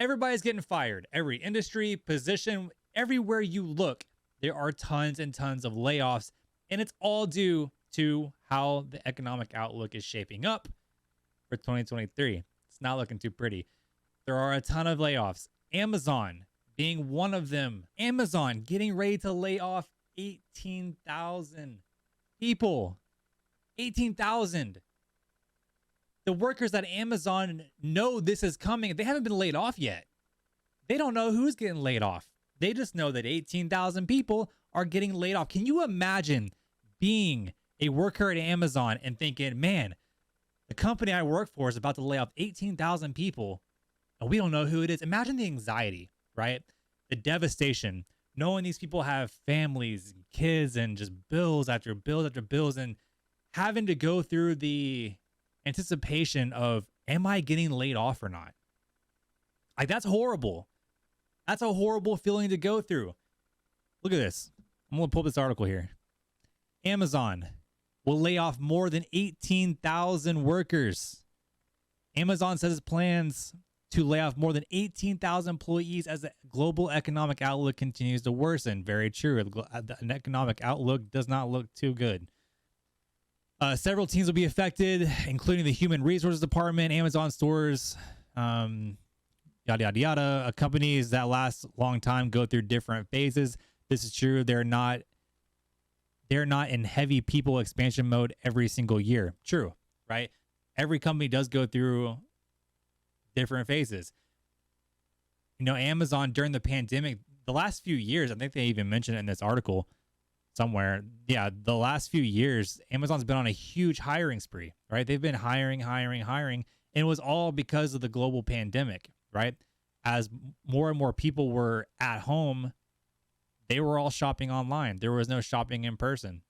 Everybody's getting fired. Every industry, position, everywhere you look, there are tons and tons of layoffs. And it's all due to how the economic outlook is shaping up for 2023. It's not looking too pretty. There are a ton of layoffs. Amazon being one of them. Amazon getting ready to lay off 18,000 people. 18,000. The workers at Amazon know this is coming. They haven't been laid off yet. They don't know who's getting laid off. They just know that 18,000 people are getting laid off. Can you imagine being a worker at Amazon and thinking, man, the company I work for is about to lay off 18,000 people and we don't know who it is? Imagine the anxiety, right? The devastation, knowing these people have families, kids, and just bills after bills after bills, and having to go through the anticipation of, am I getting laid off or not? Like, that's horrible. That's a horrible feeling to go through. Look at this. I'm going to pull up this article here. Amazon will lay off more than 18,000 workers. Amazon says it plans to lay off more than 18,000 employees as the global economic outlook continues to worsen. Very true. The economic outlook does not look too good. Several teams will be affected, including the human resources department, Amazon stores, yada, yada, yada. Companies that last a long time go through different phases. This is true. They're not in heavy people expansion mode every single year. True, right? Every company does go through different phases. You know, Amazon during the pandemic, the last few years, I think they even mentioned it in this article somewhere. Yeah, the last few years, Amazon's been on a huge hiring spree, right? They've been hiring. And it was all because of the global pandemic, right? As more and more people were at home, they were all shopping online. There was no shopping in person.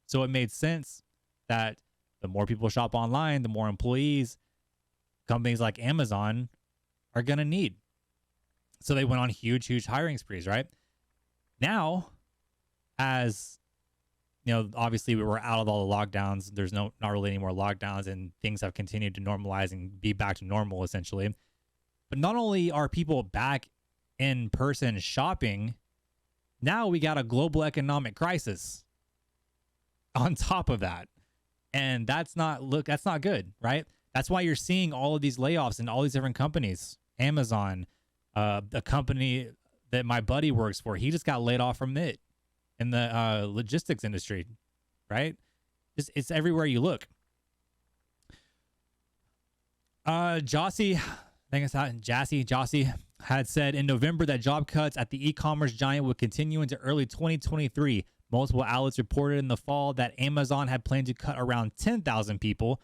So it made sense that the more people shop online, the more employees companies like Amazon are going to need. So they went on huge hiring sprees, right? Now, as you know, obviously we were out of all the lockdowns. There's not really any more lockdowns, and things have continued to normalize and be back to normal essentially. But not only are people back in person shopping, now we got a global economic crisis on top of that. And that's not good, right? That's why you're seeing all of these layoffs in all these different companies. Amazon, a company that my buddy works for, he just got laid off from it in the logistics industry, right? It's everywhere you look. Jossie had said in November that job cuts at the e-commerce giant would continue into early 2023. Multiple outlets reported in the fall that Amazon had planned to cut around 10,000 people.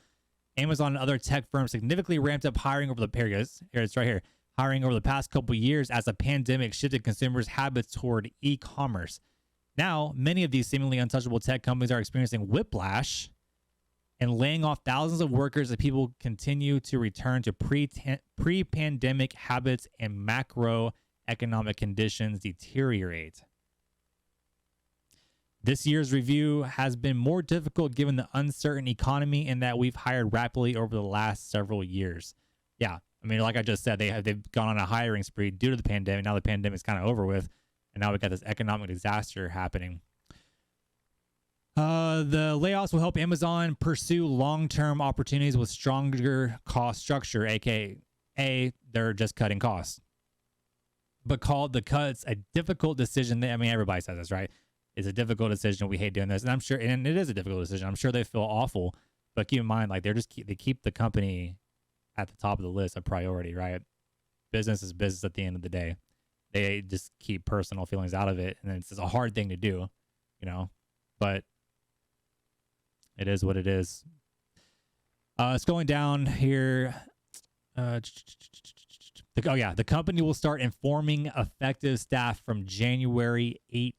Amazon and other tech firms significantly ramped up hiring over the periods. Here, it's right here. Hiring over the past couple years as the pandemic shifted consumers' habits toward e-commerce. Now, many of these seemingly untouchable tech companies are experiencing whiplash and laying off thousands of workers as people continue to return to pre-pandemic habits and macroeconomic conditions deteriorate. This year's review has been more difficult given the uncertain economy and that we've hired rapidly over the last several years. Yeah, I mean, like I just said, they've gone on a hiring spree due to the pandemic. Now the pandemic's kind of over with, and now we've got this economic disaster happening. The layoffs will help Amazon pursue long-term opportunities with stronger cost structure, aka they're just cutting costs. But called the cuts a difficult decision. I mean, everybody says this, right? It's a difficult decision. We hate doing this, and I'm sure, and it is a difficult decision. I'm sure they feel awful, but keep in mind, like they keep the company at the top of the list of priority, right? Business is business at the end of the day. They just keep personal feelings out of it, and it's a hard thing to do, you know. But it is what it is. It's going down here. The company will start informing affected staff from January 18th.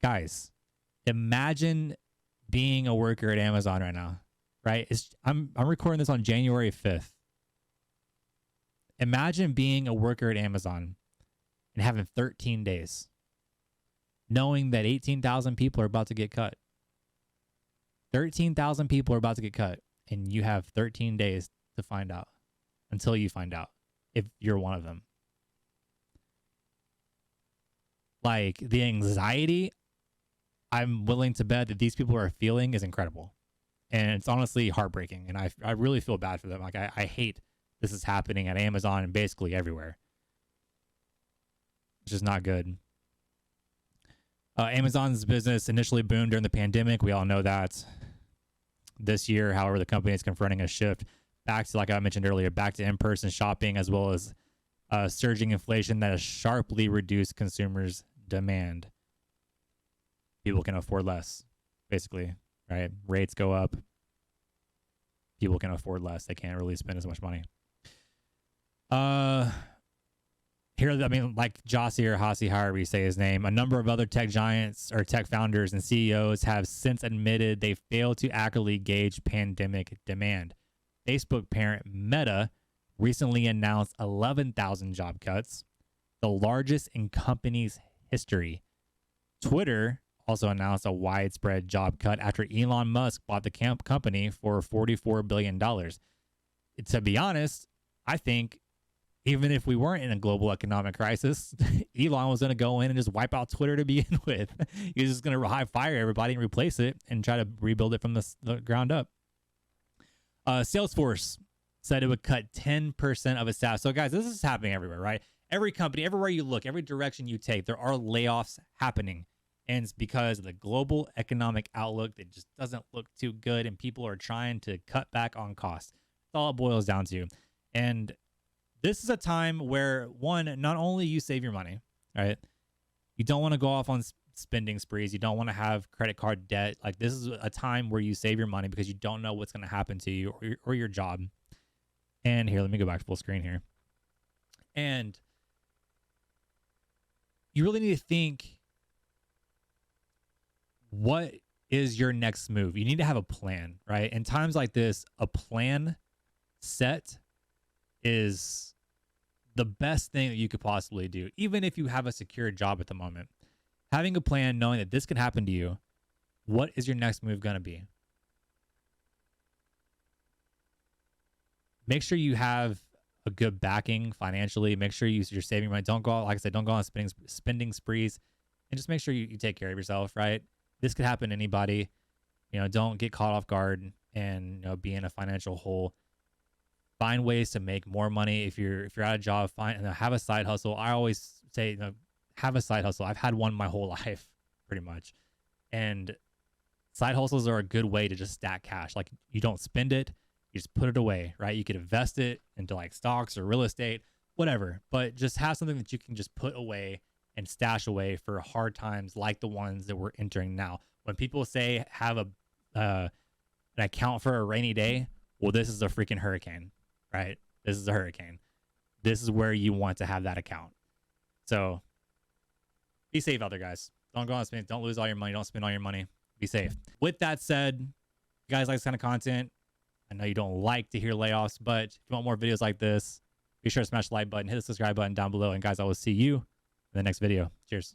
Guys, imagine being a worker at Amazon right now, right? I'm recording this on January 5th. Imagine being a worker at Amazon and having 13 days, knowing that 18,000 people are about to get cut. 13,000 people are about to get cut, and you have 13 days to find out. until you find out if you're one of them. Like, the anxiety I'm willing to bet that these people are feeling is incredible. And it's honestly heartbreaking. And I really feel bad for them. Like, I hate this is happening at Amazon and basically everywhere. It's just not good. Amazon's business initially boomed during the pandemic. We all know that. This year, however, the company is confronting a shift back to, like I mentioned earlier, back to in-person shopping, as well as surging inflation that has sharply reduced consumers' demand. People can afford less, basically, right? Rates go up. People can afford less. They can't really spend as much money. Here, I mean, like Jossie or Hasi, however you say his name, a number of other tech giants or tech founders and CEOs have since admitted they failed to accurately gauge pandemic demand. Facebook parent Meta recently announced 11,000 job cuts, the largest in company's history. Twitter also announced a widespread job cut after Elon Musk bought the company for $44 billion. To be honest, I think even if we weren't in a global economic crisis, Elon was going to go in and just wipe out Twitter to begin with. He was just going to fire everybody and replace it and try to rebuild it from the ground up. Salesforce said it would cut 10% of its staff. So, guys, this is happening everywhere, right? Every company, everywhere you look, every direction you take, there are layoffs happening. And it's because of the global economic outlook that just doesn't look too good, and people are trying to cut back on costs. That's all it boils down to. And this is a time where, one, not only you save your money, right? You don't want to go off on spending sprees. You don't want to have credit card debt. Like, this is a time where you save your money because you don't know what's going to happen to you or your job. And here, let me go back to full screen here. And you really need to think, what is your next move? You need to have a plan, right? In times like this, a plan set is the best thing that you could possibly do, even if you have a secure job at the moment. Having a plan, knowing that this could happen to you, what is your next move going to be? Make sure you have a good backing financially. Make sure you're saving money. Don't go out, like I said, don't go on spending sprees, and just make sure you take care of yourself, right? This could happen to anybody. Don't get caught off guard and be in a financial hole. Find ways to make more money. If you're out of job, have a side hustle. I always say, have a side hustle. I've had one my whole life, pretty much. And side hustles are a good way to just stack cash. Like, you don't spend it, you just put it away, right? You could invest it into like stocks or real estate, whatever. But just have something that you can just put away and stash away for hard times like the ones that we're entering now. When people say have an account for a rainy day, well, this is a freaking hurricane, right? This is a hurricane. This is where you want to have that account. So be safe out there, guys. Don't go on spend. Don't lose all your money. Don't spend all your money. Be safe. With that said, if you guys like this kind of content, I know you don't like to hear layoffs, but if you want more videos like this, be sure to smash the like button, hit the subscribe button down below. And guys, I will see you in the next video. Cheers.